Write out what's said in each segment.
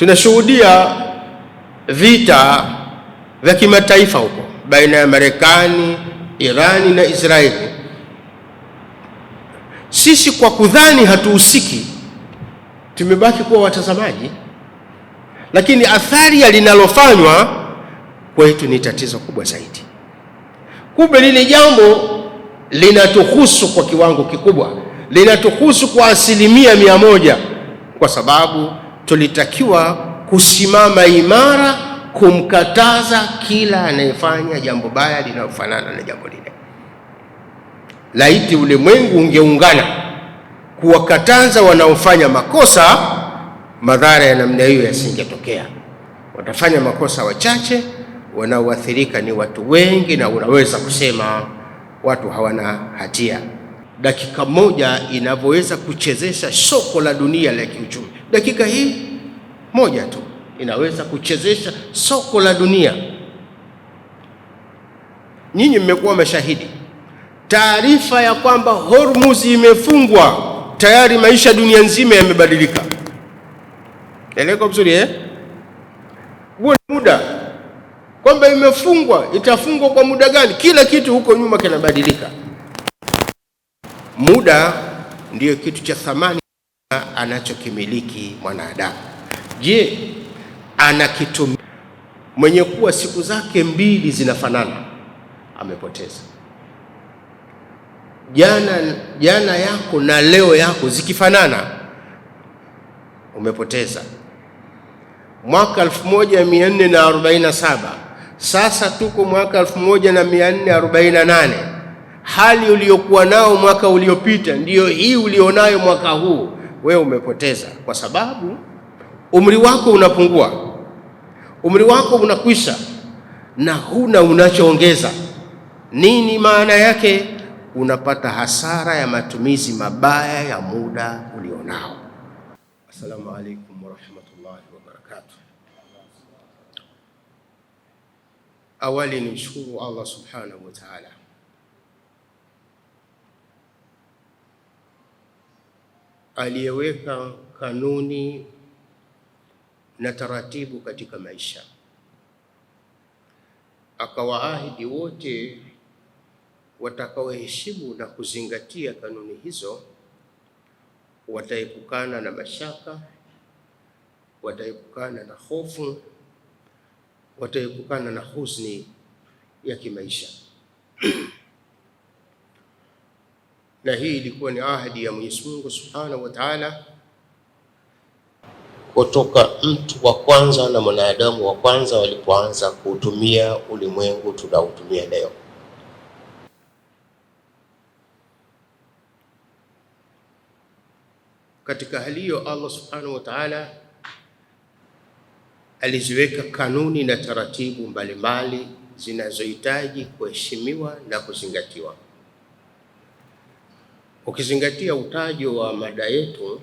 Tunashuhudia vita vya kimataifa huko baina ya Marekani, Irani na Israeli. Sisi kwa kudhani hatuhusiki, tumebaki kuwa watazamaji, lakini athari ya linalofanywa kwetu ni tatizo kubwa zaidi. Kumbe lile jambo linatuhusu kwa kiwango kikubwa, linatuhusu kwa 100%, kwa sababu tulitakiwa kusimama imara kumkataza kila anayefanya jambo baya linalofanana na jambo lile. Laiti ulimwengu ungeungana kuwakataza wanaofanya makosa, madhara ya namna hiyo yasingetokea. Watafanya makosa wachache, wanaoathirika ni watu wengi, na unaweza kusema watu hawana hatia. Dakika moja inavyoweza kuchezesha soko la dunia la kiuchumi. Dakika hii moja tu inaweza kuchezesha soko la dunia. Nyinyi mmekuwa mashahidi. Taarifa ya kwamba Hormuz imefungwa, tayari maisha dunia nzima yamebadilika. Eleko vizuri huo muda kwamba imefungwa, itafungwa kwa muda gani? Kila kitu huko nyuma kinabadilika. Muda ndiyo kitu cha thamani anachokimiliki mwanadamu. Je, anakitumia? Mwenye kuwa siku zake 2 zinafanana amepoteza. Jana yako na leo yako zikifanana umepoteza. Mwaka 1447, sasa tuko mwaka 1448. Hali uliyokuwa nao mwaka uliopita ndiyo hii ulionayo mwaka huu, wewe umepoteza, kwa sababu umri wako unapungua, umri wako unakwisha, na huna unachoongeza. Nini maana yake? Unapata hasara ya matumizi mabaya ya muda ulionao. Assalamu alaikum warahmatullahi wabarakatuh. Awali nimshukuru Allah subhanahu wa ta'ala aliyeweka kanuni na taratibu katika maisha, akawaahidi wote watakaoheshimu na kuzingatia kanuni hizo wataepukana na mashaka, wataepukana na hofu, wataepukana na huzuni ya kimaisha. Na hii ilikuwa ni ahadi ya Mwenyezi Mungu Subhanahu wa Ta'ala kutoka mtu wa kwanza na mwanadamu wa kwanza walipoanza kuutumia ulimwengu tunaotumia leo. Katika hali hiyo Allah Subhanahu wa Ta'ala aliziweka kanuni na taratibu mbalimbali zinazohitaji kuheshimiwa na kuzingatiwa. Ukizingatia utajo wa mada yetu,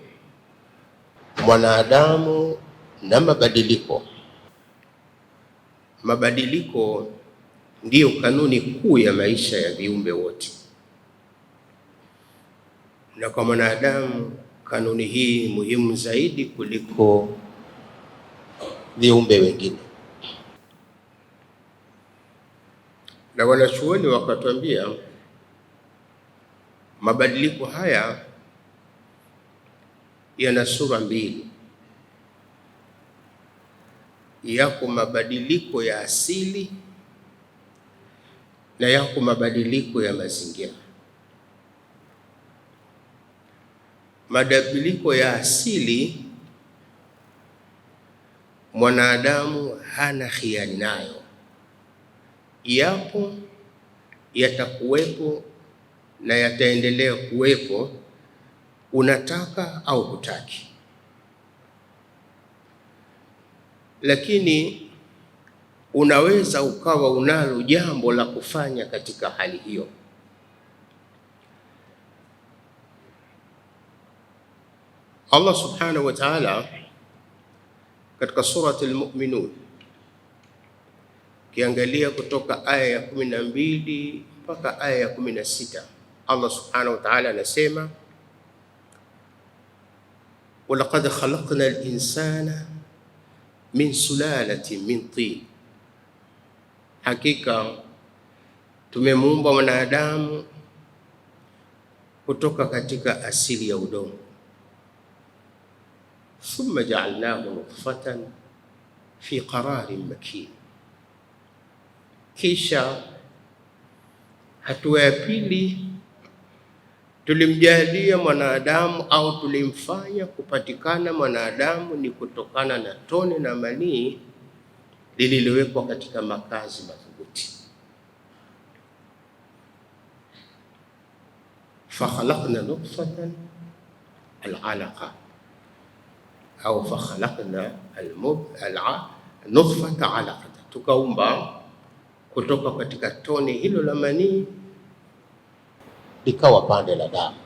mwanadamu na mabadiliko. Mabadiliko ndiyo kanuni kuu ya maisha ya viumbe wote, na kwa mwanadamu kanuni hii muhimu zaidi kuliko viumbe wengine. Na wanachuoni wakatuambia mabadiliko haya yana sura 2. Yako mabadiliko ya asili na yako mabadiliko ya mazingira. Mabadiliko ya asili mwanadamu hana khiari nayo, yapo, yatakuwepo na yataendelea kuwepo, unataka au hutaki. Lakini unaweza ukawa unalo jambo la kufanya katika hali hiyo. Allah Subhanahu wa Ta'ala katika surati Al-Mu'minun, kiangalia kutoka aya ya 12 mpaka aya ya 16, Allah Subhanahu wa Ta'ala anasema walaqad khalaqna al-insana min sulalati min tin, hakika tumemuumba mwanadamu kutoka katika asili ya udongo. Thumma ja'alnahu nutfatan fi qararin makin, kisha hatua ya pili tulimjalia mwanadamu au tulimfanya kupatikana mwanadamu ni kutokana na tone na manii lililowekwa katika makazi madhubuti. Fakhalaqna nutfatan al-alaqa au fakhalaqna al-nutfata alaqatan, tukaumba kutoka katika tone hilo la manii likawa pande la damu.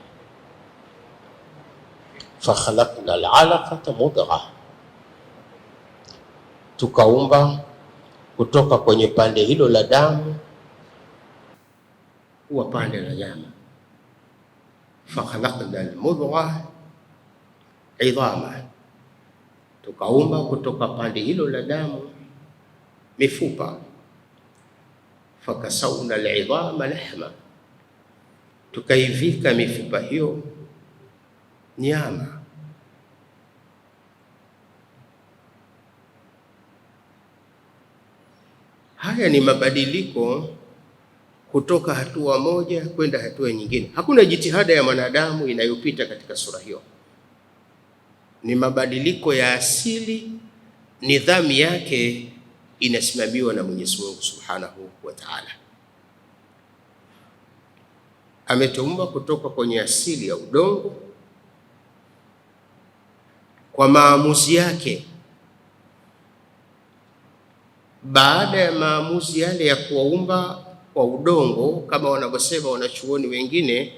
Fakhalaqna al-alaqata mudghah, tukaumba kutoka kwenye pande hilo la damu huwa pande la nyama. Fakhalaqna al-mudghah idhama, tukaumba kutoka pande hilo la damu mifupa. Fakasawna al-idhama lahma, tukaivika mifupa hiyo nyama. Haya ni mabadiliko kutoka hatua moja kwenda hatua nyingine. Hakuna jitihada ya mwanadamu inayopita katika sura hiyo. Ni mabadiliko ya asili, nidhamu yake inasimamiwa na Mwenyezi Mungu Subhanahu wa Ta'ala. Ametuumba kutoka kwenye asili ya udongo kwa maamuzi yake. Baada ya maamuzi yale ya kuwaumba kwa udongo, kama wanavyosema wanachuoni wengine,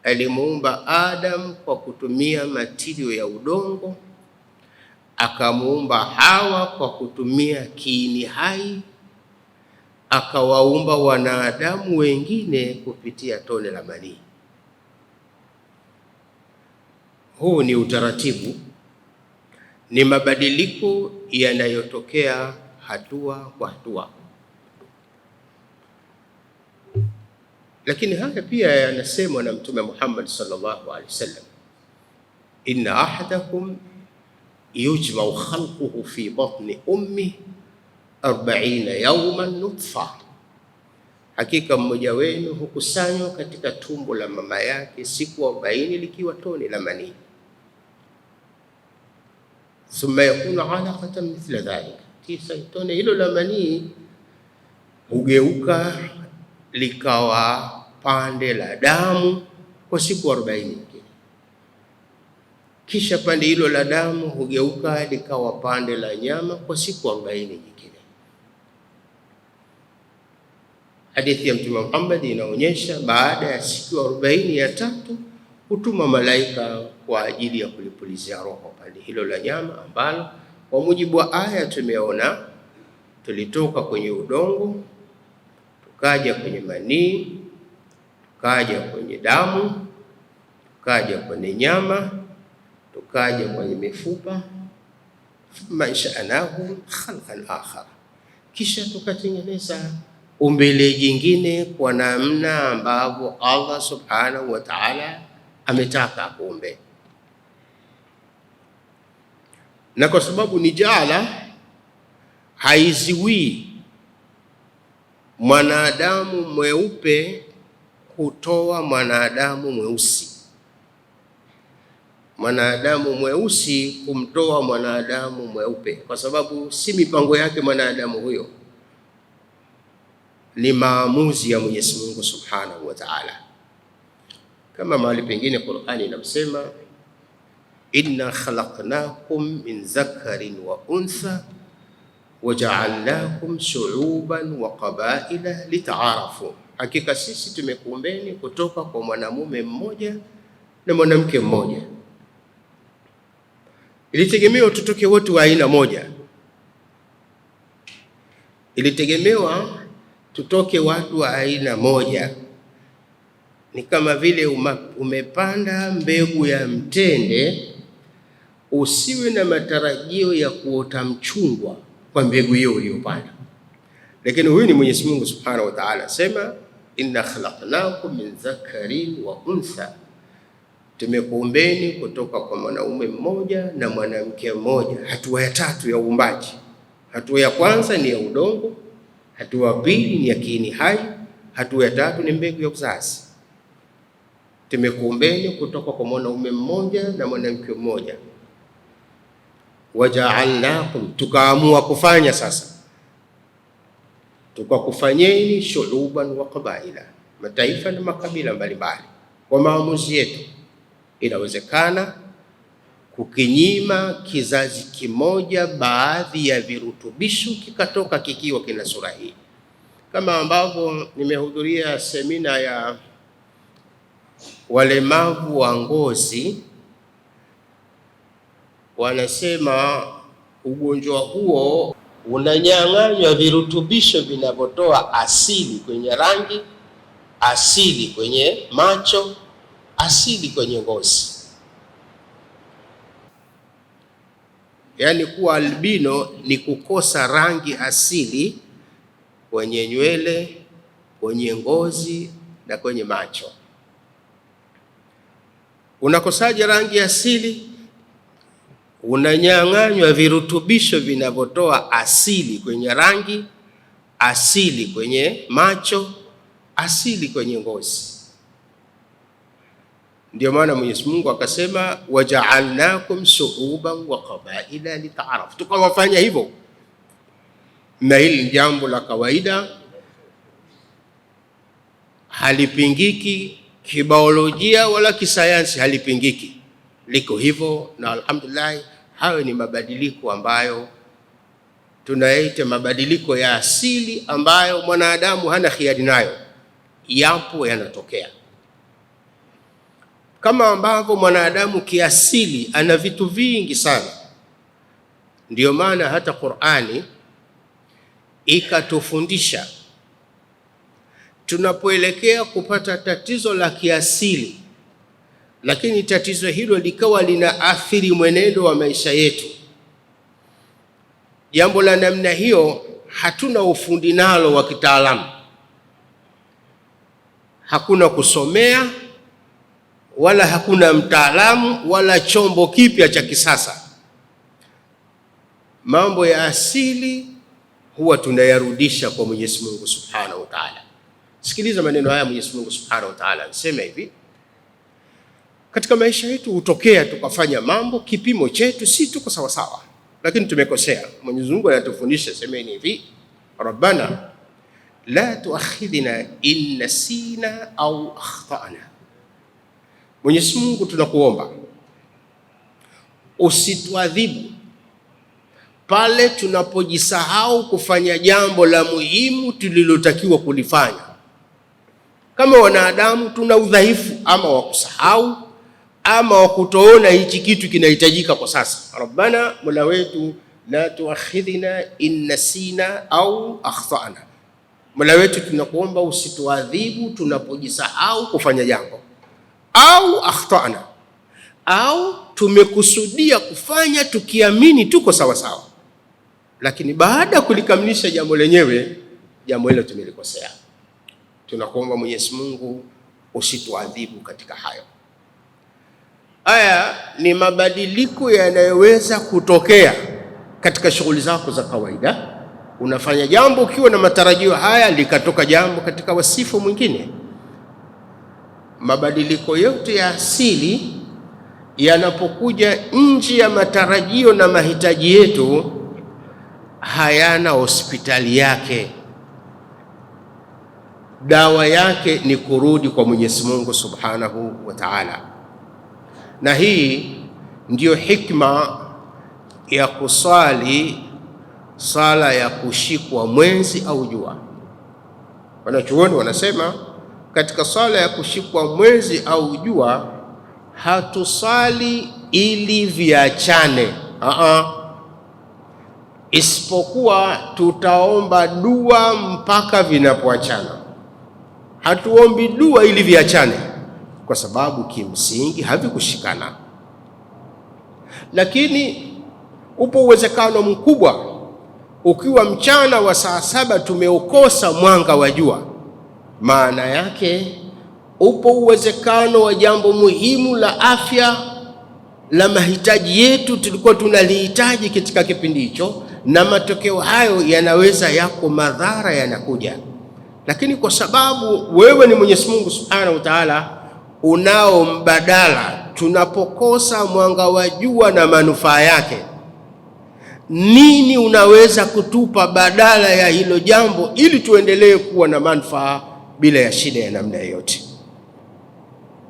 alimuumba Adam kwa kutumia matirio ya udongo, akamuumba Hawa kwa kutumia kiini hai, akawaumba wanadamu wengine kupitia tone la manii. Huu ni utaratibu, ni mabadiliko yanayotokea hatua kwa hatua. Lakini haya pia yanasemwa na Mtume Muhammad sallallahu alaihi wasallam, inna ahadakum yujma'u khalquhu fi batni ummi 40 yawman nutfa, hakika mmoja wenu hukusanywa katika tumbo la mama yake siku 40 likiwa tone la manii. Thumma yakunu alaqatan mithla dhalik, kisha tone hilo la manii hugeuka likawa pande la damu kwa siku 40 nyingine. Kisha pande hilo la damu hugeuka likawa pande la nyama kwa siku 40 nyingine. Hadithi ya Mtume Muhammad inaonyesha baada ya siku 40 ya tatu hutuma malaika kwa ajili ya kulipulizia roho pande hilo la nyama, ambalo kwa mujibu wa aya tumeona tulitoka kwenye udongo, tukaja kwenye manii, tukaja kwenye damu, tukaja kwenye nyama, tukaja kwenye mifupa. Thumma insha'nahu khalqan akhar, kisha tukatengeneza umbile jingine kwa namna ambavyo Allah subhanahu wa ta'ala ametaka kuumbe. Na kwa sababu ni jaala, haiziwi mwanadamu mweupe kutoa mwanadamu mweusi, mwanadamu mweusi kumtoa mwanadamu mweupe, kwa sababu si mipango yake mwanadamu huyo, ni maamuzi ya Mwenyezi Mungu Subhanahu wa Ta'ala. Kama mahali pengine Qur'ani inasema, inna khalaqnakum min dhakarin wa untha waja'alnakum shu'uban wa qabaila lita'arafu, hakika sisi tumekuumbeni kutoka kwa mwanamume mmoja na mwanamke mmoja. Ilitegemewa tutoke wote wa aina moja, ilitegemewa tutoke watu wa aina moja. Ni kama vile umepanda mbegu ya mtende usiwe na matarajio ya kuota mchungwa kwa mbegu hiyo uliyopanda. Lakini huyu ni Mwenyezi Mungu Subhanahu wa Ta'ala, sema inna khalaqnakum min dhakarin wa untha, tumekuumbeni kutoka kwa mwanaume mmoja na mwanamke mmoja. Hatua ya tatu ya uumbaji. Hatua ya kwanza ni ya udongo, hatua ya pili ni ya kiini hai, hatua ya tatu ni mbegu ya uzazi. Tumekuumbeni kutoka kwa mwanaume mmoja na mwanamke mmoja. Waja'alnakum, tukaamua kufanya sasa, tukakufanyeni shu'uban wa qabaila, mataifa na makabila mbalimbali. Kwa maamuzi yetu inawezekana kukinyima kizazi kimoja baadhi ya virutubisho kikatoka kikiwa kina sura hii, kama ambavyo nimehudhuria semina ya walemavu wa ngozi. Wanasema ugonjwa huo unanyang'anywa virutubisho vinavyotoa asili kwenye rangi, asili kwenye macho, asili kwenye ngozi. Yaani kuwa albino ni kukosa rangi asili kwenye nywele, kwenye ngozi na kwenye macho. Unakosaje rangi asili? Unanyang'anywa virutubisho vinavyotoa asili kwenye rangi, asili kwenye macho, asili kwenye ngozi. Ndio maana Mwenyezi Mungu akasema waja'alnakum shu'uban wa qabaila lita'arafu, tukawafanya hivyo. Na hili ni jambo la kawaida, halipingiki kibiolojia wala kisayansi, halipingiki, liko hivyo. Na alhamdulillah, hayo ni mabadiliko ambayo tunayaita mabadiliko ya asili, ambayo mwanadamu hana khiari nayo, yapo, yanatokea. Kama ambavyo mwanadamu kiasili ana vitu vingi sana, ndio maana hata Qur'ani ikatufundisha tunapoelekea kupata tatizo la kiasili, lakini tatizo hilo likawa lina athiri mwenendo wa maisha yetu, jambo la namna hiyo hatuna ufundi nalo wa kitaalamu, hakuna kusomea wala hakuna mtaalamu wala chombo kipya cha kisasa. Mambo ya asili huwa tunayarudisha kwa Mwenyezi Mungu Subhanahu wa Ta'ala. Sikiliza maneno haya, Mwenyezi Mungu Subhanahu wa Ta'ala anasema hivi: katika maisha yetu hutokea tukafanya mambo, kipimo chetu si tuko sawa sawa, lakini tumekosea. Mwenyezi Mungu anatufundisha, semeni hivi: Rabbana la tuakhidhna in nasina au akhtana. Mwenyezi Mungu, tunakuomba usituadhibu pale tunapojisahau kufanya jambo la muhimu tulilotakiwa kulifanya. Kama wanadamu tuna udhaifu, ama wa kusahau ama wa kutoona hichi kitu kinahitajika kwa sasa. Rabbana, Mola wetu, la tuakhidhna in nasina au akhtana. Mola wetu, tunakuomba usituadhibu tunapojisahau kufanya jambo, au akhtana, au tumekusudia kufanya tukiamini tuko sawa sawa, lakini baada ya kulikamilisha jambo lenyewe, jambo hilo tumelikosea. Tunakuomba Mwenyezi Mungu usituadhibu katika hayo. Haya ni mabadiliko yanayoweza kutokea katika shughuli zako za kawaida. Unafanya jambo ukiwa na matarajio haya, likatoka jambo katika wasifu mwingine. Mabadiliko yote ya asili yanapokuja nje ya matarajio na mahitaji yetu, hayana hospitali yake. Dawa yake ni kurudi kwa Mwenyezi Mungu Subhanahu wa Ta'ala. Na hii ndiyo hikma ya kusali sala ya kushikwa mwezi au jua. Wanachuoni wanasema katika sala ya kushikwa mwezi au jua hatusali ili viachane, isipokuwa tutaomba dua mpaka vinapoachana. Hatuombi dua ili viachane, kwa sababu kimsingi havikushikana. Lakini upo uwezekano mkubwa ukiwa mchana wa saa 7 tumeukosa mwanga wa jua, maana yake upo uwezekano wa jambo muhimu la afya la mahitaji yetu tulikuwa tunalihitaji katika kipindi hicho, na matokeo hayo yanaweza yako madhara yanakuja. Lakini kwa sababu wewe ni Mwenyezi Mungu Subhanahu wa Ta'ala, unao mbadala. Tunapokosa mwanga wa jua na manufaa yake, nini unaweza kutupa badala ya hilo jambo ili tuendelee kuwa na manufaa bila ya shida ya namna yoyote?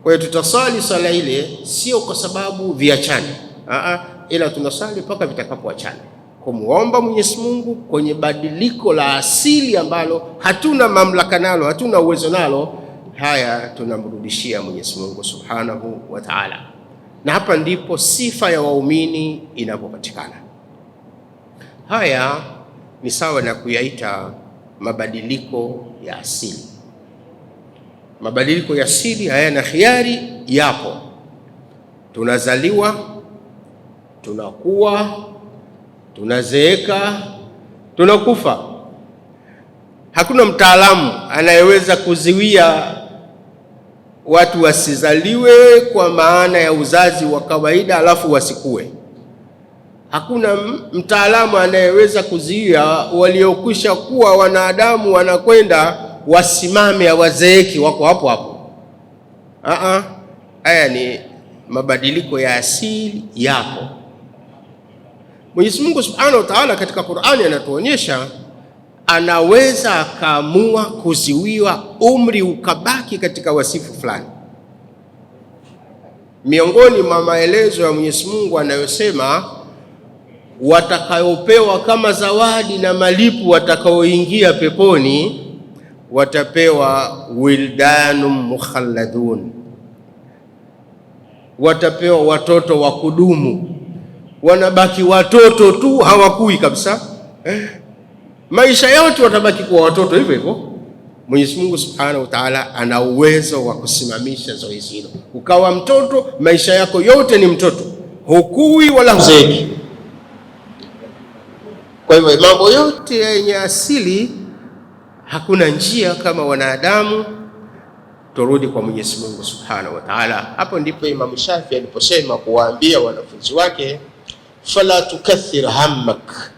Kwa hiyo tutasali sala ile sio kwa sababu viachane, ila tunasali mpaka vitakapoachana, kumuomba Mwenyezi Mungu kwenye badiliko la asili ambalo hatuna mamlaka nalo, hatuna uwezo nalo. Haya tunamrudishia Mwenyezi Mungu Subhanahu wa Ta'ala, na hapa ndipo sifa ya waumini inapopatikana. Haya ni sawa na kuyaita mabadiliko ya asili. Mabadiliko ya asili hayana khiari, yapo. Tunazaliwa, tunakuwa, tunazeeka, tunakufa. Hakuna mtaalamu anayeweza kuziwia watu wasizaliwe kwa maana ya uzazi wa kawaida alafu wasikue. Hakuna mtaalamu anayeweza kuzuia waliokwisha kuwa wanadamu wanakwenda wasimame hawazeeki, wako hapo hapo. Haya ni mabadiliko ya asili, yapo. Mwenyezi Mungu Subhanahu wa Ta'ala katika Qur'ani anatuonyesha anaweza akaamua kuziwiwa umri ukabaki katika wasifu fulani. Miongoni mwa maelezo ya Mwenyezi Mungu anayosema watakayopewa kama zawadi na malipo watakaoingia peponi, watapewa wildanum mukhalladun, watapewa watoto wa kudumu. Wanabaki watoto tu, hawakui kabisa. Maisha yote watabaki kuwa watoto hivyo hivyo. Mwenyezi Mungu Subhanahu wa Ta'ala ana uwezo wa kusimamisha zoezi hilo, ukawa mtoto, maisha yako yote ni mtoto, hukui wala huzeeki. Kwa hivyo mambo yote yenye asili, hakuna njia kama wanadamu turudi kwa Mwenyezi Mungu Subhanahu wa Ta'ala. Hapo ndipo Imam Shafi aliposema kuwaambia wanafunzi wake, fala tukathir hammak,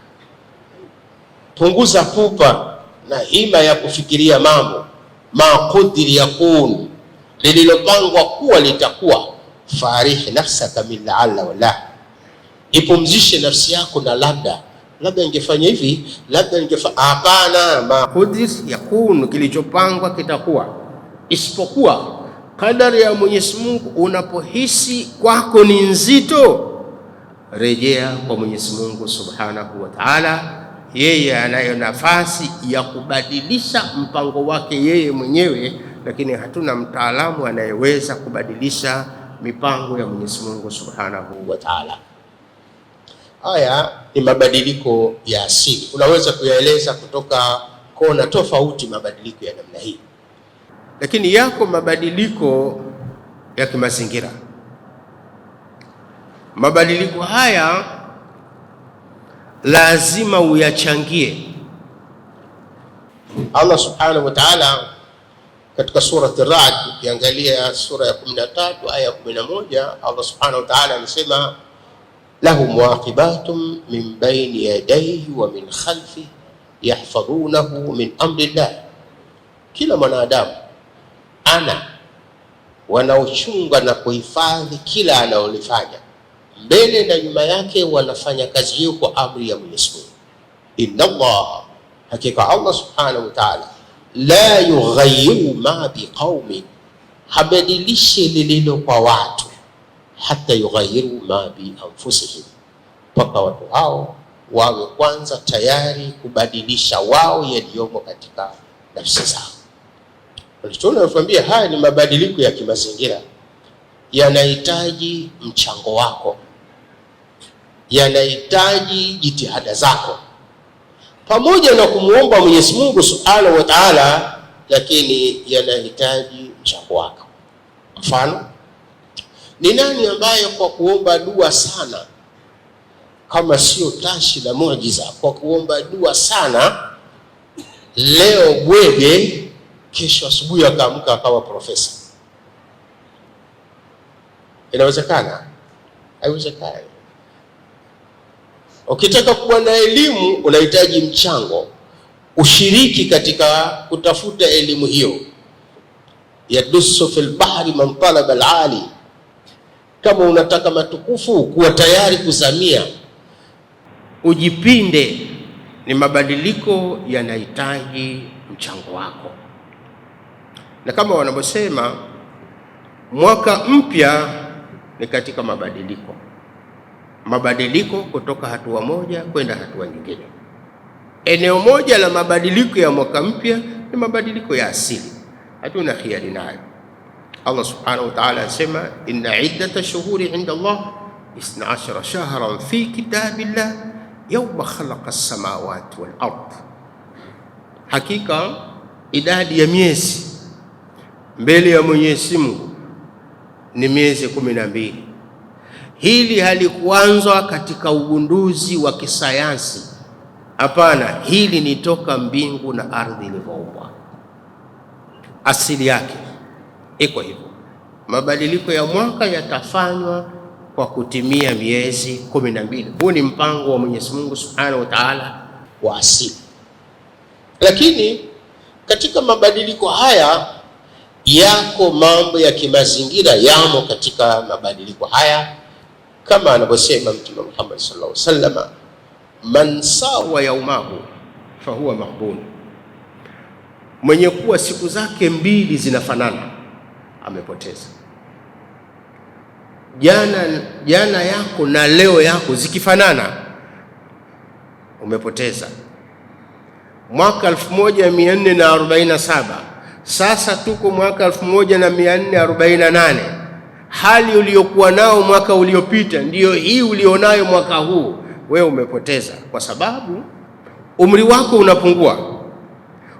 punguza pupa na hima ya kufikiria mambo, ma qudri yakun, lililopangwa kuwa litakuwa. Farih nafsaka min la'alla wala, ipumzishe nafsi yako na labda ingefanya hivi, labda ingefanya. Hapana, ma qudri yakun, kilichopangwa kitakuwa. Isipokuwa kadari ya Mwenyezi Mungu unapohisi kwako ni nzito, rejea kwa Mwenyezi Mungu Subhanahu wa Ta'ala. Yeye anayo nafasi ya kubadilisha mpango wake yeye mwenyewe, lakini hatuna mtaalamu anayeweza kubadilisha mipango ya Mwenyezi Mungu Subhanahu wa Ta'ala. Haya ni mabadiliko ya asili. Unaweza kuyaeleza kutoka kona tofauti mabadiliko ya namna hii, lakini yako mabadiliko ya kimazingira. Mabadiliko haya lazima uyachangie. Allah Subhanahu wa Ta'ala katika surati Ar-Ra'd, ukiangalia sura ya 13 aya 11, Allah Subhanahu wa Ta'ala anasema lahu muaqibatun min bayni yadayhi wa min khalfihi yahfazunahu min amrillah, kila mwanadamu ana wanaochunga na kuhifadhi kila anaolifanya, mbele na nyuma yake wanafanya kazi hiyo kwa amri ya Mwenyezi Mungu. Inna Allah, hakika Allah Subhanahu wa Ta'ala, la yughayyiru ma biqaumin, habadilishi lililo kwa watu, hata yughayyiru ma bi anfusihim, mpaka watu hao wawe kwanza tayari kubadilisha wao yaliyomo katika nafsi zao. Tunatuambia haya ni mabadiliko ya kimazingira, yanahitaji mchango wako, yanahitaji jitihada zako, pamoja na kumuomba Mwenyezi Mungu Subhanahu wa Ta'ala, lakini yanahitaji mchango wako. Mfano, ni nani ambaye kwa kuomba dua sana kama sio tashi la muujiza kwa kuomba dua sana, leo bwege, kesho asubuhi akaamka akawa profesa. Inawezekana? Haiwezekani. Ukitaka kuwa na elimu unahitaji mchango, ushiriki katika kutafuta elimu hiyo. Yadusu fil bahri man talaba al-ali. Kama unataka matukufu, kuwa tayari kuzamia, ujipinde. Ni mabadiliko yanahitaji mchango wako, na kama wanavyosema mwaka mpya ni katika mabadiliko kutoka hatua moja kwenda hatua nyingine. Eneo moja la mabadiliko ya mwaka mpya ni mabadiliko ya asili, hatuna khiari nayo. Allah subhanahu wa ta'ala anasema inna iddata shuhuri inda Allah 12 shahran fi kitabillah yawma khalaqa as-samawati wal ard. Hakika idadi ya miezi mbele ya Mwenyezi Mungu ni miezi 12. Hili halikuanzwa katika ugunduzi wa kisayansi, hapana, hili ni toka mbingu na ardhi ilivyoumbwa. Asili yake iko hivyo. Mabadiliko ya mwaka yatafanywa kwa kutimia miezi 12. Huu ni mpango wa Mwenyezi Mungu Subhanahu wa Ta'ala wa asili. Lakini katika mabadiliko haya yako mambo ya kimazingira yamo katika mabadiliko haya, kama anavyosema Mtume Muhammad sallallahu alaihi wasallam, man sawa yaumahu fahuwa maghbun. Mwenye kuwa siku zake mbili zinafanana amepoteza. Jana yako na leo yako zikifanana umepoteza. Mwaka 1447 sasa tuko mwaka 1448. Hali uliyokuwa nao mwaka uliopita ndiyo hii ulionayo mwaka huu, wewe umepoteza, kwa sababu umri wako unapungua,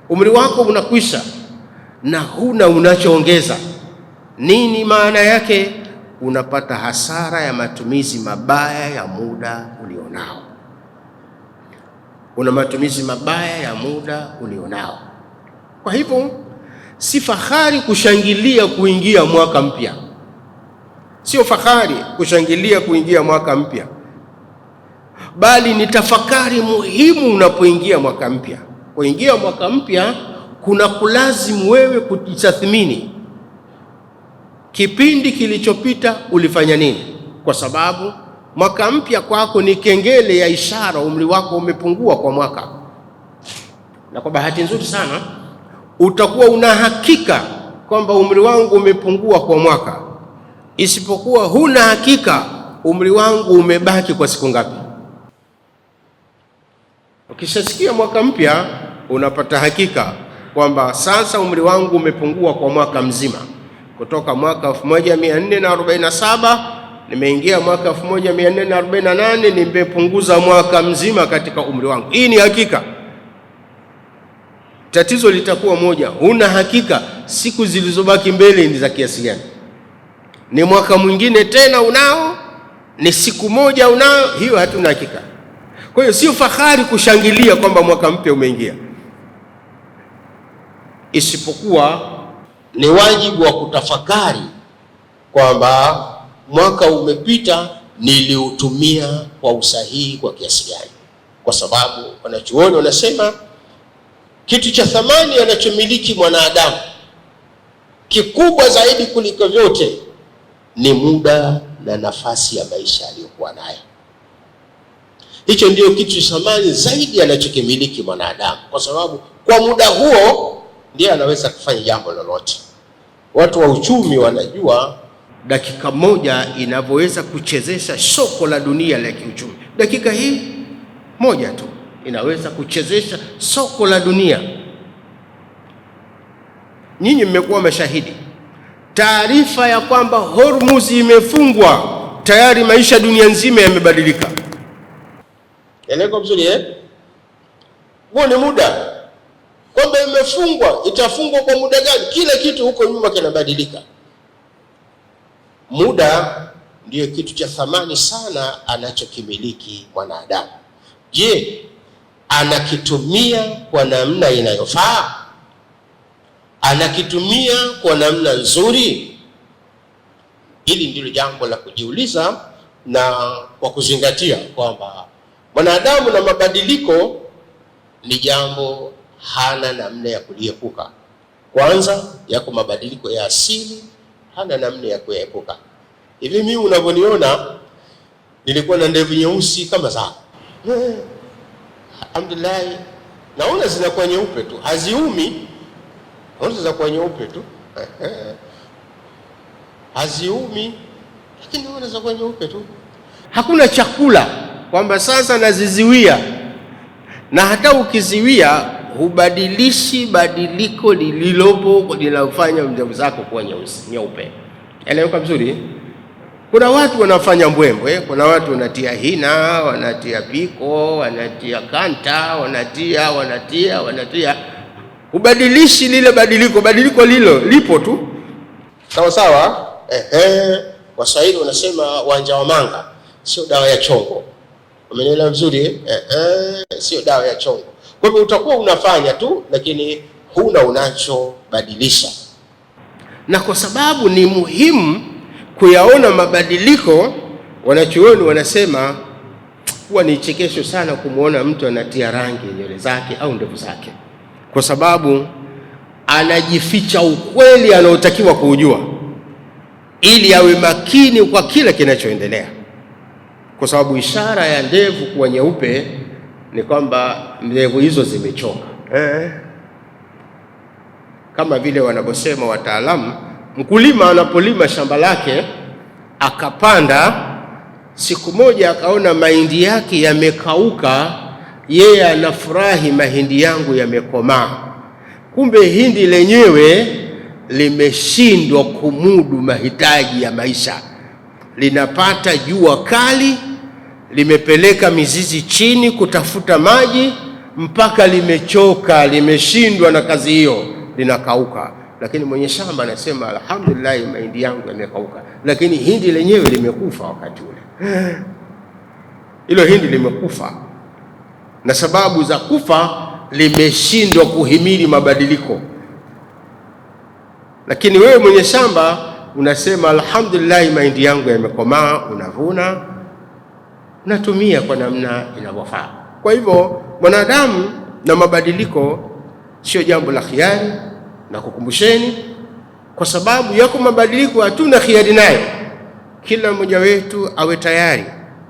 umri wako unakwisha na huna unachoongeza. Nini maana yake? Unapata hasara ya matumizi mabaya ya muda ulionao. Una matumizi mabaya ya muda ulionao. Kwa hivyo si fahari kushangilia kuingia mwaka mpya, sio fahari kushangilia kuingia mwaka mpya, bali ni tafakari muhimu unapoingia mwaka mpya. Kuingia mwaka mpya kuna kulazimu wewe kujitathmini kipindi kilichopita ulifanya nini, kwa sababu mwaka mpya kwako ni kengele ya ishara umri wako umepungua kwa mwaka. Na kwa bahati nzuri sana utakuwa una hakika kwamba umri wangu umepungua kwa mwaka, isipokuwa huna hakika umri wangu umebaki kwa siku ngapi. Ukishasikia mwaka mpya unapata hakika kwamba sasa umri wangu umepungua kwa mwaka mzima. Kutoka mwaka 1447 nimeingia mwaka 1448, nimepunguza mwaka mzima katika umri wangu. Hii ni hakika. Tatizo litakuwa moja, huna hakika siku zilizobaki mbele ni za kiasi gani. Ni mwaka mwingine tena unao, ni siku moja unao, hiyo hatuna hakika. Kwa hiyo sio fahari kushangilia kwamba mwaka mpya umeingia, isipokuwa ni wajibu wa kutafakari kwamba mwaka umepita niliutumia kwa usahihi kwa kiasi gani, kwa sababu wanachuoni wanasema kitu cha thamani anachomiliki mwanadamu kikubwa zaidi kuliko vyote ni muda na nafasi ya maisha aliyokuwa nayo. Hicho ndio kitu cha thamani zaidi anachokimiliki mwanadamu, kwa sababu kwa muda huo ndiye anaweza kufanya jambo lolote. Watu wa uchumi wanajua dakika moja inavyoweza kuchezesha soko la dunia la kiuchumi. Dakika hii moja tu inaweza kuchezesha soko la dunia. Nyinyi mmekuwa mashahidi. Taarifa ya kwamba Hormuz imefungwa, tayari maisha dunia nzima yamebadilika. Yanaiko vizuri huo ni muda. Kwamba imefungwa, itafungwa kwa muda gani? Kila kitu huko nyuma kinabadilika. Muda ndiyo kitu cha thamani sana anachokimiliki mwanadamu. Je, anakitumia kwa namna inayofaa? Anakitumia kwa namna nzuri? Hili ndilo jambo la kujiuliza, na kwa kuzingatia kwamba mwanadamu na mabadiliko ni jambo hana namna ya kuliepuka. Kwanza yako mabadiliko ya asili, hana namna ya kuepuka. Hivi mimi unavyoniona, nilikuwa na ndevu nyeusi kama zako, alhamdulillah, naona zinakuwa nyeupe tu, haziumi. Naona zinakuwa nyeupe tu, haziumi, lakini naona zinakuwa nyeupe tu. Hakuna chakula kwamba sasa naziziwia, na hata ukiziwia hubadilishi badiliko lililopo linalofanya ndevu zako kuwa nyeupe. Eleweka vizuri? Kuna watu wanafanya mbwembwe, kuna watu wanatia hina, wanatia piko, wanatia kanta, wanatia. Hubadilishi lile badiliko lilo lipo tu. Sawa sawa? Waswahili wanasema wanja wa manga sio dawa ya chongo. Umenielewa vizuri? Sio dawa ya chongo. Kwa hivyo utakuwa unafanya tu, lakini huna unachobadilisha. Na kwa sababu ni muhimu kuyaona mabadiliko, wanachuoni wanasema huwa ni chekesho sana kumuona mtu anatia rangi nywele zake au ndevu zake, kwa sababu anajificha ukweli anaotakiwa kuujua ili awe makini kwa kila kinachoendelea. Kwa sababu ishara ya ndevu kuwa nyeupe ni kwamba ndevu hizo zimechoka. Kama vile wanavyosema wataalamu, mkulima anapolima shamba lake akapanda, siku moja akaona mahindi yake yamekauka, yeye anafurahi, mahindi yangu yamekomaa. Kumbe hindi lenyewe limeshindwa kumudu mahitaji ya maisha, linapata jua kali, limepeleka mizizi chini kutafuta maji mpaka limechoka, limeshindwa na kazi hiyo, linakauka. Lakini mwenye shamba anasema alhamdulillah, mahindi yangu yamekauka, lakini hindi lenyewe limekufa wakati ule. Hilo hindi limekufa, na sababu za kufa limeshindwa kuhimili mabadiliko. Lakini wewe mwenye shamba unasema alhamdulillah, mahindi yangu yamekomaa, unavuna, unatumia kwa namna inavyofaa. Kwa hivyo mwanadamu na mabadiliko sio jambo la khiari, na kukumbusheni, kwa sababu yako mabadiliko hatuna khiari nayo. Kila mmoja wetu awe tayari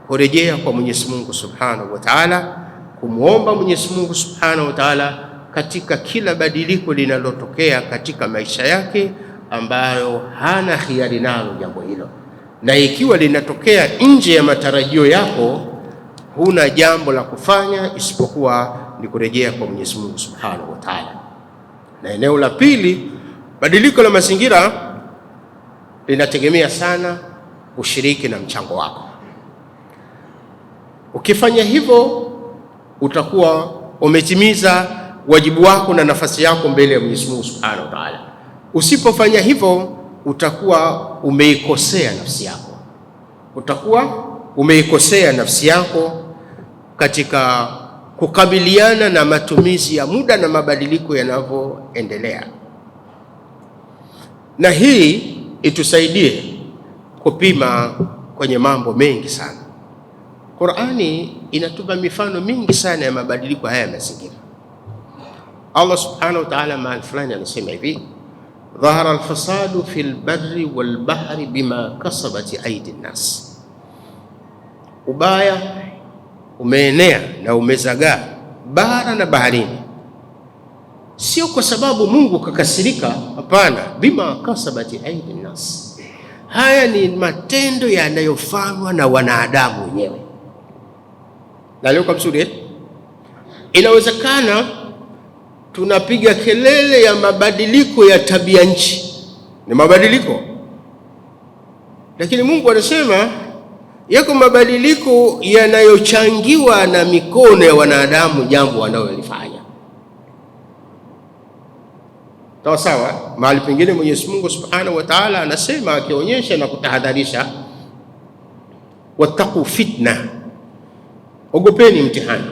kurejea kwa Mwenyezi Mungu Subhanahu wa Ta'ala, kumuomba Mwenyezi Mungu Subhanahu wa Ta'ala katika kila badiliko linalotokea katika maisha yake, ambayo hana khiari nalo jambo hilo. Na ikiwa linatokea nje ya matarajio yako, huna jambo la kufanya isipokuwa ni kurejea kwa Mwenyezi Mungu Subhanahu wa Ta'ala. Na eneo la pili, badiliko la mazingira linategemea sana ushiriki na mchango wako. Ukifanya hivyo utakuwa umetimiza wajibu wako na nafasi yako mbele ya Mwenyezi Mungu Subhanahu wa Ta'ala. Usipofanya hivyo utakuwa umeikosea nafsi yako. Utakuwa umeikosea nafsi yako katika kukabiliana na matumizi ya muda na mabadiliko yanavyoendelea. Na hii itusaidie kupima kwenye mambo mengi sana. Qur'ani inatupa mifano mingi sana ya mabadiliko haya ya mazingira. Allah Subhanahu wa Ta'ala mahali fulani anasema hivi: dhahara al-fasadu fil barri wal bahri bima kasabat aidi nas. Ubaya umeenea na umezagaa bara na baharini, sio kwa sababu Mungu kakasirika, hapana, bima kasabati aidi nas. Haya ni matendo yanayofanywa na wanadamu wenyewe. Na leo kwa msuri, inawezekana tunapiga kelele ya mabadiliko ya tabia nchi, ni mabadiliko, lakini Mungu anasema yako mabadiliko yanayochangiwa na mikono ya wanadamu, jambo wanalolifanya. Sawa sawa. Mahali pengine Mwenyezi Mungu Subhanahu wa Ta'ala anasema, akionyesha na kutahadharisha, wattaqu fitna, ogopeni mtihani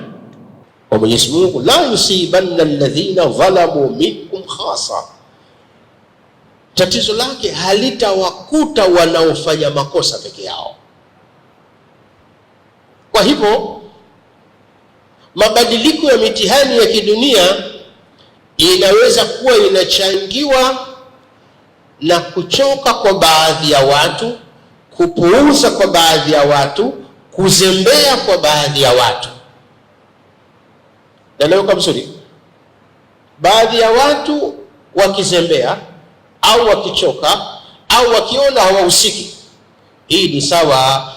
wa Mwenyezi Mungu. La yusibanna alladhina zalamu minkum khasa, tatizo lake halitawakuta wanaofanya makosa peke yao. Kwa hivyo mabadiliko ya mitihani ya kidunia inaweza kuwa inachangiwa na kuchoka kwa baadhi ya watu, kupuuza kwa baadhi ya watu, kuzembea kwa baadhi ya watu. Naeleweka vizuri? Baadhi ya watu wakizembea au wakichoka au wakiona hawahusiki, hii ni sawa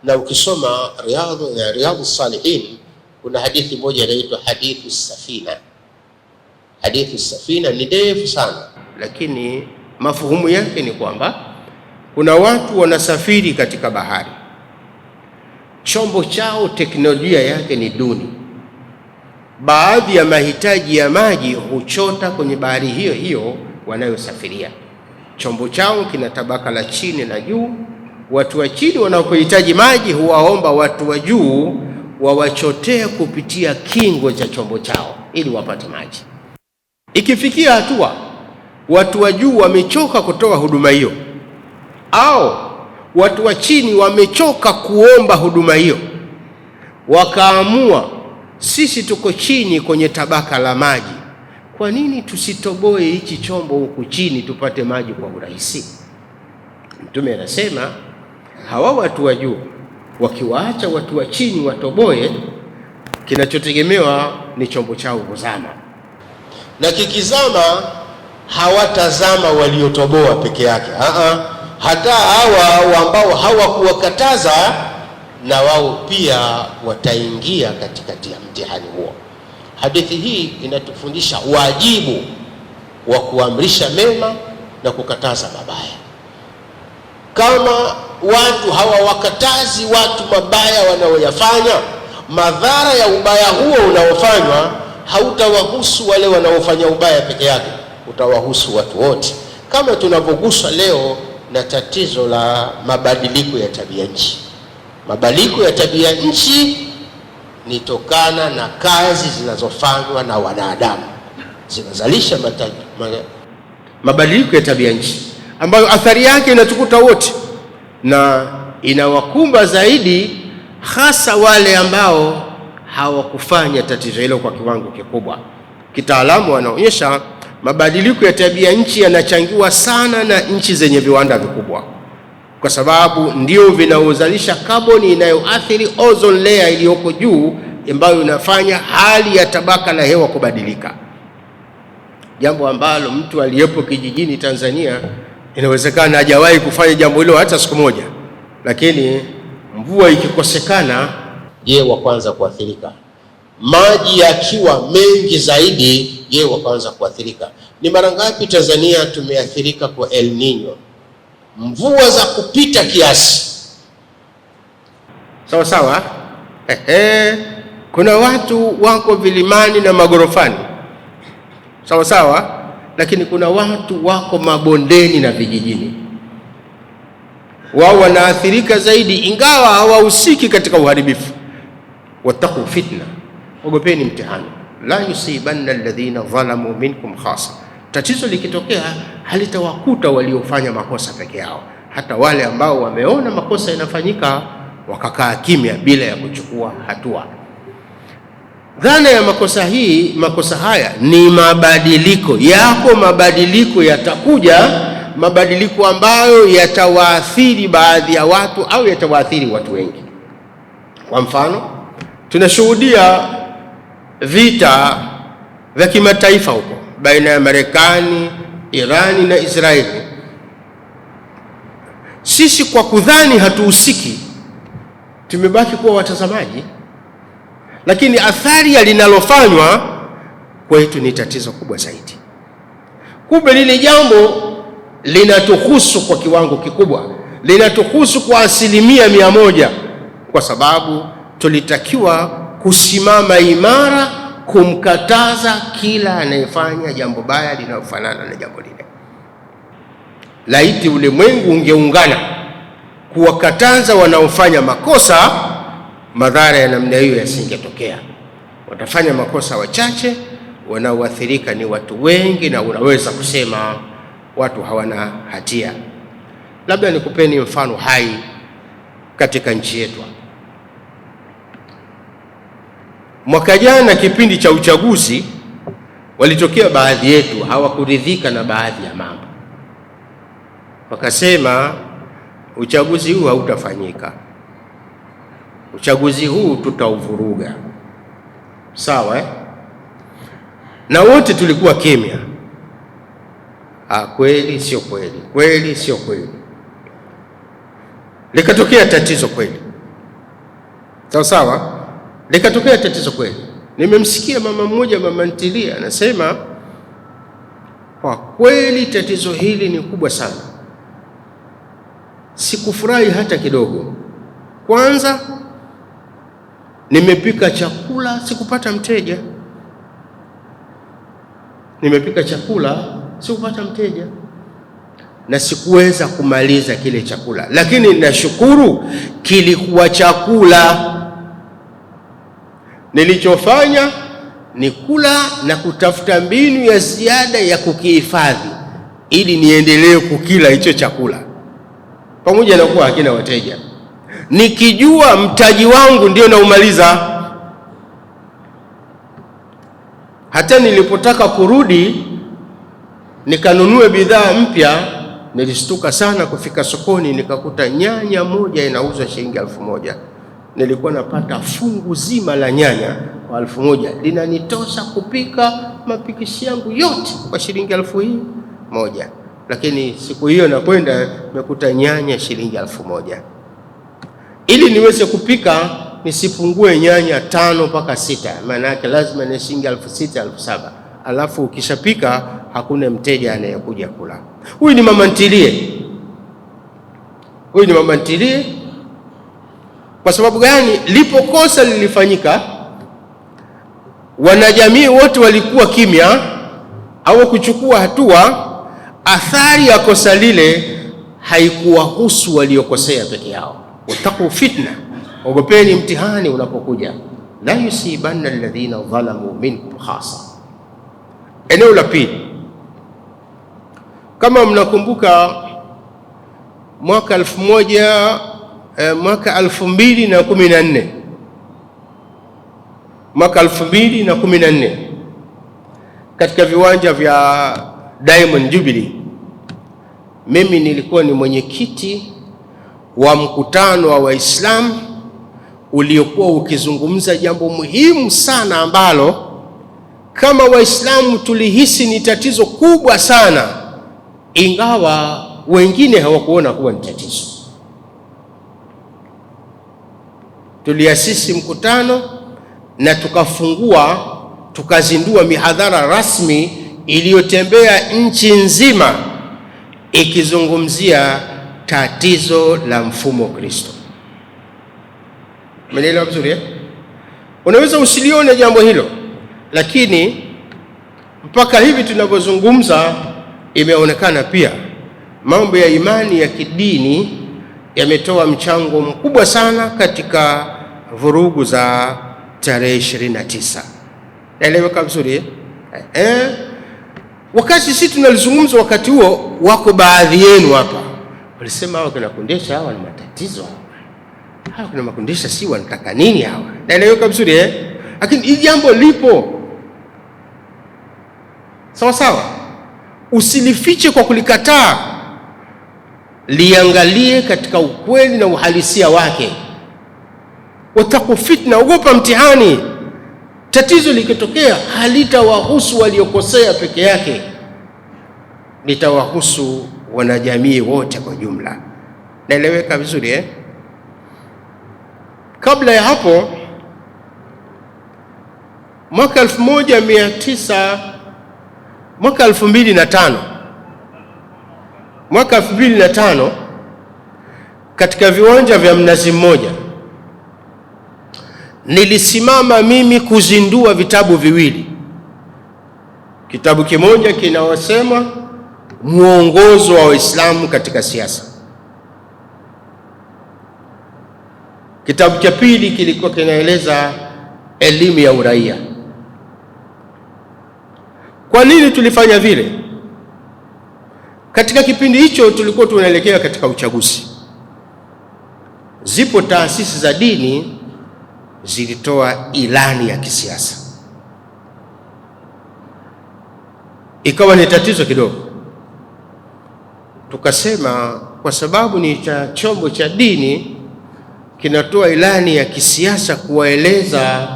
na ukisoma Riyadhus Salihin, kuna hadithi moja inaitwa hadithu safina. Hadithu safina ni ndefu sana, lakini mafuhumu yake ni kwamba kuna watu wanasafiri katika bahari, chombo chao teknolojia yake ni duni. Baadhi ya mahitaji ya maji huchota kwenye bahari hiyo hiyo wanayosafiria. Chombo chao kina tabaka la chini na juu. Watu wa chini wanapohitaji maji huwaomba watu wa juu wawachotee kupitia kingo cha chombo chao ili wapate maji. Ikifikia hatua watu wa juu wamechoka kutoa huduma hiyo, au watu wa chini wamechoka kuomba huduma hiyo, wakaamua sisi tuko chini kwenye tabaka la maji, kwa nini tusitoboe hichi chombo huku chini tupate maji kwa urahisi? Mtume anasema hawa watu wa juu wakiwaacha watu wa chini watoboe, kinachotegemewa ni chombo chao kuzama, na kikizama hawatazama waliotoboa peke yake. Hata hawa ambao hawakuwakataza na wao pia wataingia katikati ya mtihani huo. Hadithi hii inatufundisha wajibu wa kuamrisha mema na kukataza mabaya. Kama watu hawawakatazi watu mabaya wanaoyafanya, madhara ya ubaya huo unaofanywa hautawahusu wale wanaofanya ubaya peke yake, utawahusu watu wote, kama tunavyoguswa leo na tatizo la mabadiliko ya tabia nchi. Mabadiliko ya tabia nchi ni tokana na kazi zinazofanywa na wanadamu, zinazalisha mabadiliko ya tabia nchi ambayo athari yake inatukuta wote na inawakumba zaidi hasa wale ambao hawakufanya tatizo hilo kwa kiwango kikubwa. Kitaalamu wanaonyesha mabadiliko ya tabia nchi yanachangiwa sana na nchi zenye viwanda vikubwa, kwa sababu ndio vinaozalisha kaboni inayoathiri ozone layer iliyoko juu, ambayo inafanya hali ya tabaka la hewa kubadilika, jambo ambalo mtu aliyepo kijijini Tanzania inawezekana hajawahi kufanya jambo hilo hata siku moja, lakini mvua ikikosekana, je, wa kwanza kuathirika? Maji yakiwa mengi zaidi, je, wa kwanza kuathirika? Ni mara ngapi Tanzania tumeathirika kwa El Nino, mvua za kupita kiasi? Sawa sawa. Kuna watu wako vilimani na magorofani, sawa sawa, lakini kuna watu wako mabondeni na vijijini. Wao wanaathirika zaidi, ingawa hawahusiki katika uharibifu. Wattaqu fitna, ogopeni mtihani. La yusibanna alladhina zalamu minkum khasa, tatizo likitokea halitawakuta waliofanya makosa peke yao, hata wale ambao wameona makosa yanafanyika wakakaa kimya bila ya kuchukua hatua. Dhana ya makosa haya ni mabadiliko. Yako mabadiliko yatakuja, mabadiliko ambayo yatawaathiri baadhi ya watu au yatawaathiri watu wengi. Kwa mfano, tunashuhudia vita vya kimataifa huko baina ya Marekani, Irani na Israeli. Sisi kwa kudhani hatuhusiki, tumebaki kuwa watazamaji, lakini athari ya linalofanywa kwetu ni tatizo kubwa zaidi. Kumbe lile jambo linatuhusu kwa kiwango kikubwa, linatuhusu kwa 100%, kwa sababu tulitakiwa kusimama imara kumkataza kila anayefanya jambo baya linalofanana na jambo lile. Laiti ulimwengu ungeungana kuwakataza wanaofanya makosa, madhara ya namna hiyo yasingetokea. Watafanya makosa wachache, wanaoathirika ni watu wengi, na unaweza kusema watu hawana hatia. Labda nikupeni mfano hai katika nchi yetu. Mwaka jana kipindi cha uchaguzi, walitokea baadhi yetu hawakuridhika na baadhi ya mambo, wakasema uchaguzi huu hautafanyika, uchaguzi huu tutauvuruga. Sawa Na wote tulikuwa kimya. Kweli sio kweli, kweli sio kweli. Likatokea tatizo kweli, sawa, likatokea tatizo kweli. Nimemsikia mama mmoja, mama ntilia, anasema kwa kweli tatizo hili ni kubwa sana. Sikufurahi hata kidogo. Kwanza nimepika chakula sikupata mteja, na sikuweza kumaliza kile chakula, lakini nashukuru kilikuwa chakula. Nilichofanya ni kula na kutafuta mbinu ya ziada ya kukihifadhi ili niendelee kukila hicho chakula, pamoja na kuwa hakina wateja, nikijua mtaji wangu ndio naumaliza. Hata nilipotaka kurudi nikanunue bidhaa mpya, nilishtuka sana kufika sokoni nikakuta nyanya moja inauzwa shilingi 1000. Nilikuwa napata fungu zima la nyanya kwa 1000, linanitosha kupika mapikishi yangu yote kwa shilingi 1000. Lakini siku hiyo nakwenda nimekuta nyanya shilingi 1000. Ili niweze kupika nisipungue nyanya 5 mpaka 6, maana yake lazima ni shilingi 6000 7000. Alafu ukishapika hakuna mteja anayekuja kula. Huyu ni mama ntilie. Kwa sababu gani? Lipo kosa lilifanyika, wanajamii wote walikuwa kimya au kuchukua hatua. Athari ya kosa lile haikuwahusu waliokosea peke yao. Wattaqu fitna, ogopeni mtihani unapokuja. La yusibanna alladhina dhalamu minkum khasa. Eneo la pili, kama mnakumbuka mwaka 2014 katika viwanja vya Diamond Jubilee, mimi nilikuwa ni mwenyekiti wa mkutano wa Waislamu uliokuwa ukizungumza jambo muhimu sana ambalo kama Waislamu tulihisi ni tatizo kubwa sana, ingawa wengine hawakuona kuwa ni tatizo. Tuliasisi mkutano na tukazindua mihadhara rasmi iliyotembea nchi nzima ikizungumzia tatizo la mfumo Kristo. Umeelewa vizuri? Unaweza usilione jambo hilo, lakini mpaka hivi tunavyozungumza imeonekana pia mambo ya imani ya kidini yametoa mchango mkubwa sana katika vurugu za tarehe 29. Naeleweka vizuri? Wakati sisi tunalizungumza wakati huo, wako baadhi yenu hapa walisema hawa kuna kundesha, hawa ni matatizo, hawa kuna makundesha, si wanataka nini hawa? Naeleweka vizuri Lakini hili jambo lipo sawa, usilifiche kwa kulikataa, liangalie katika ukweli na uhalisia wake. Wattaqu fitna, ogopa mtihani. Tatizo likitokea halitawahusu waliokosea peke yake, litawahusu wanajamii wote kwa jumla. Naeleweka vizuri Kabla ya hapo, mwaka 2005 katika viwanja vya Mnazi Mmoja nilisimama mimi kuzindua vitabu viwili. Kitabu kimoja kinawasema mwongozo wa Waislamu katika siasa, Kitabu cha pili kilikuwa kinaeleza elimu ya uraia. Kwa nini tulifanya vile? Katika kipindi hicho tulikuwa tunaelekea katika uchaguzi. Zipo taasisi za dini zilitoa ilani ya kisiasa, ikawa ni tatizo kidogo. Tukasema kwa sababu ni cha chombo cha dini kinatoa ilani ya kisiasa kuwaeleza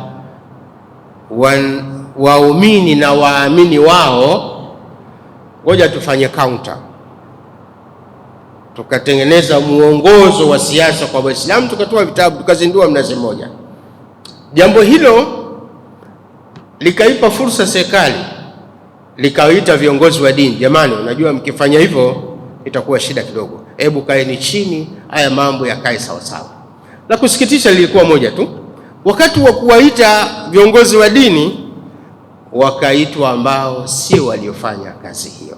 waumini na waamini wao, ngoja tufanye counter. Tukatengeneza muongozo wa siasa kwa Waislamu, tukatoa vitabu, tukazindua Mnazi Mmoja. Jambo hilo likaipa fursa serikali, likawaita viongozi wa dini, jamani, unajua mkifanya hivyo itakuwa shida kidogo, hebu kaeni chini, haya mambo yakae sawa sawa. La kusikitisha lilikuwa moja tu, wakati wa kuwaita viongozi wa dini wakaitwa ambao sio waliofanya kazi hiyo.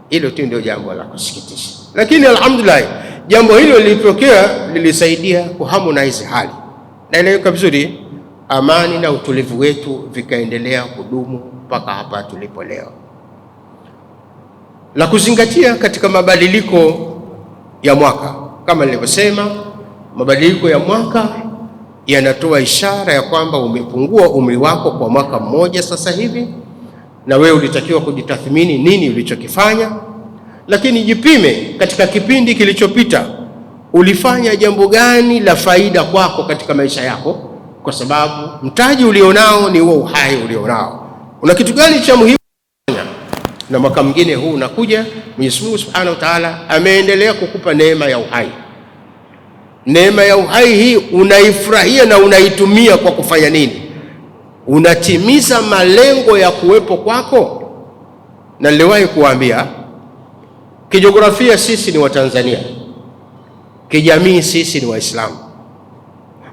Hilo tu ndio jambo la kusikitisha, lakini alhamdulillah jambo hilo lilitokea, lilisaidia kuharmonize hali, naeleweka vizuri. Amani na utulivu wetu vikaendelea kudumu mpaka hapa tulipo leo. La kuzingatia katika mabadiliko ya mwaka, kama nilivyosema, mabadiliko ya mwaka yanatoa ishara ya kwamba umepungua umri wako kwa mwaka mmoja sasa hivi, na wewe ulitakiwa kujitathmini nini ulichokifanya. Lakini jipime katika kipindi kilichopita, ulifanya jambo gani la faida kwako katika maisha yako, kwa sababu mtaji ulionao ni huo uhai ulionao. Una kitu gani cha muhimu? Na mwaka mwingine huu unakuja, Mwenyezi Mungu Subhanahu wa Ta'ala ameendelea kukupa neema ya uhai. Neema ya uhai hii unaifurahia na unaitumia kwa kufanya nini? Unatimiza malengo ya kuwepo kwako? Na niliwahi kuambia, kijiografia sisi ni Watanzania, kijamii sisi ni Waislamu.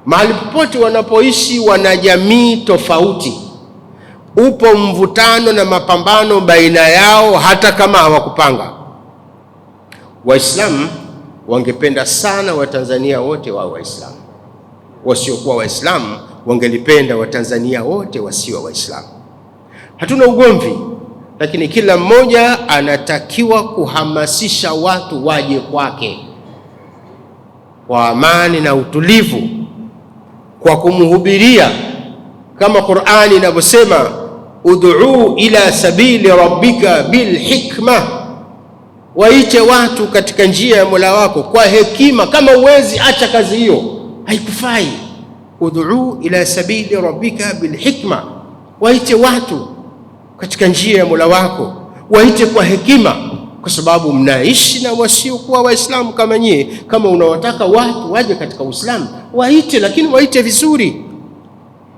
Mahali popote wanapoishi wana jamii tofauti, upo mvutano na mapambano baina yao hata kama hawakupanga. Waislamu wangependa sana Watanzania wote wawe Waislamu, wasiokuwa Waislamu wangelipenda Watanzania wote wasiwe Waislamu. Hatuna ugomvi, lakini kila mmoja anatakiwa kuhamasisha watu waje kwake kwa amani na utulivu, kwa kumhubiria kama Qur'ani inavyosema, ud'u ila sabili rabbika bil hikma, waite watu katika njia ya Mola wako kwa hekima. Kama uwezi, acha kazi hiyo, haikufai. Ud'u ila sabili rabbika bil hikma, waite watu katika njia ya Mola wako, waite kwa hekima, kwa sababu mnaishi na wasiokuwa Waislamu kama nyie. Kama unawataka watu waje katika Uislamu, waite, lakini waite vizuri.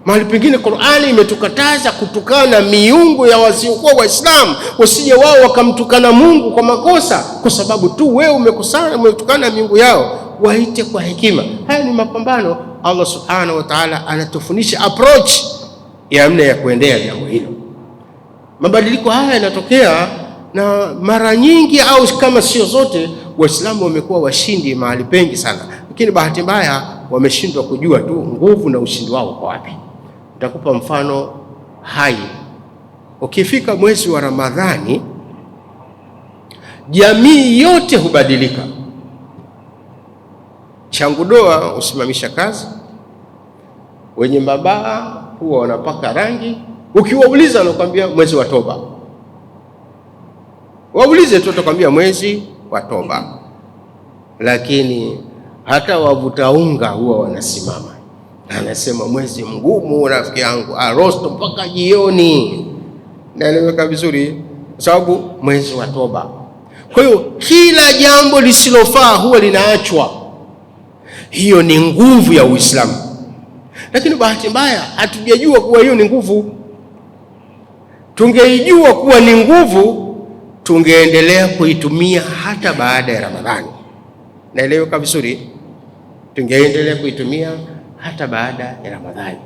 Mahali pengine Qur'ani imetukataza kutukana miungu ya wasiokuwa Waislamu, wasije wao wakamtukana Mungu kwa makosa kwa sababu tu wewe umetukana miungu yao. Waite kwa hekima. Haya ni mapambano. Allah Subhanahu wa Ta'ala anatufundisha approach ya namna ya kuendea jambo hilo. Mabadiliko haya yanatokea, na mara nyingi au kama sio zote, Waislamu wamekuwa washindi mahali pengi sana, lakini bahati mbaya wameshindwa kujua tu nguvu na ushindi wao kwa wapi. Nitakupa mfano hai. Ukifika mwezi wa Ramadhani, jamii yote hubadilika. Changudoa usimamisha kazi, wenye mabaa huwa wanapaka rangi. Ukiwauliza wanakuambia mwezi wa toba. Waulize tu watakwambia mwezi wa toba. Lakini hata wavuta unga huwa wanasimama, anasema mwezi mgumu rafiki yangu, rosto mpaka jioni. Naeleweka vizuri, sababu mwezi wa toba. Kwa hiyo kila jambo lisilofaa huwa linaachwa. Hiyo ni nguvu ya Uislamu, lakini bahati mbaya hatujajua kuwa hiyo ni nguvu. Tungeijua kuwa ni nguvu, tungeendelea kuitumia hata baada ya Ramadhani. Naeleweka vizuri, tungeendelea kuitumia hata baada ya Ramadhani,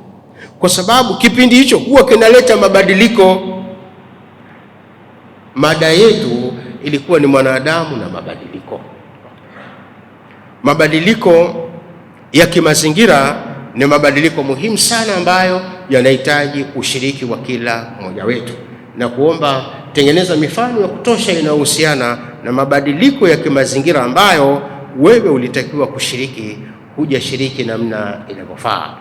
kwa sababu kipindi hicho huwa kinaleta mabadiliko. Mada yetu ilikuwa ni mwanadamu na mabadiliko. Mabadiliko ya kimazingira ni mabadiliko muhimu sana ambayo yanahitaji ushiriki wa kila mmoja wetu, na kuomba tengeneza mifano ya kutosha inayohusiana na mabadiliko ya kimazingira ambayo wewe ulitakiwa kushiriki, hujashiriki namna inavyofaa.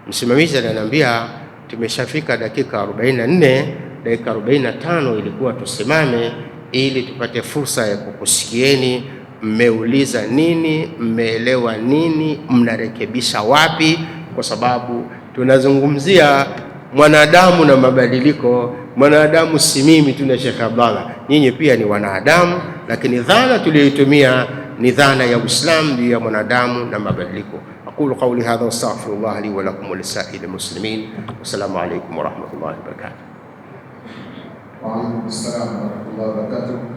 Msimamizi ananiambia tumeshafika dakika 44, dakika 45 ilikuwa tusimame ili tupate fursa ya kukusikieni. Mmeuliza nini? Mmeelewa nini? Mnarekebisha wapi? Kwa sababu tunazungumzia mwanadamu na mabadiliko. Mwanadamu si mimi tu na Sheikh Abdallah, nyinyi pia ni wanadamu, lakini dhana tuliyoitumia ni dhana ya Uislamu ya mwanadamu na mabadiliko. Aqulu qawli hadha wa astaghfirullah li wa lakum wa lisa'il muslimin. Wassalamu alaykum wa rahmatullahi wa barakatuh. Wa alaykum assalam wa rahmatullahi wa barakatuh.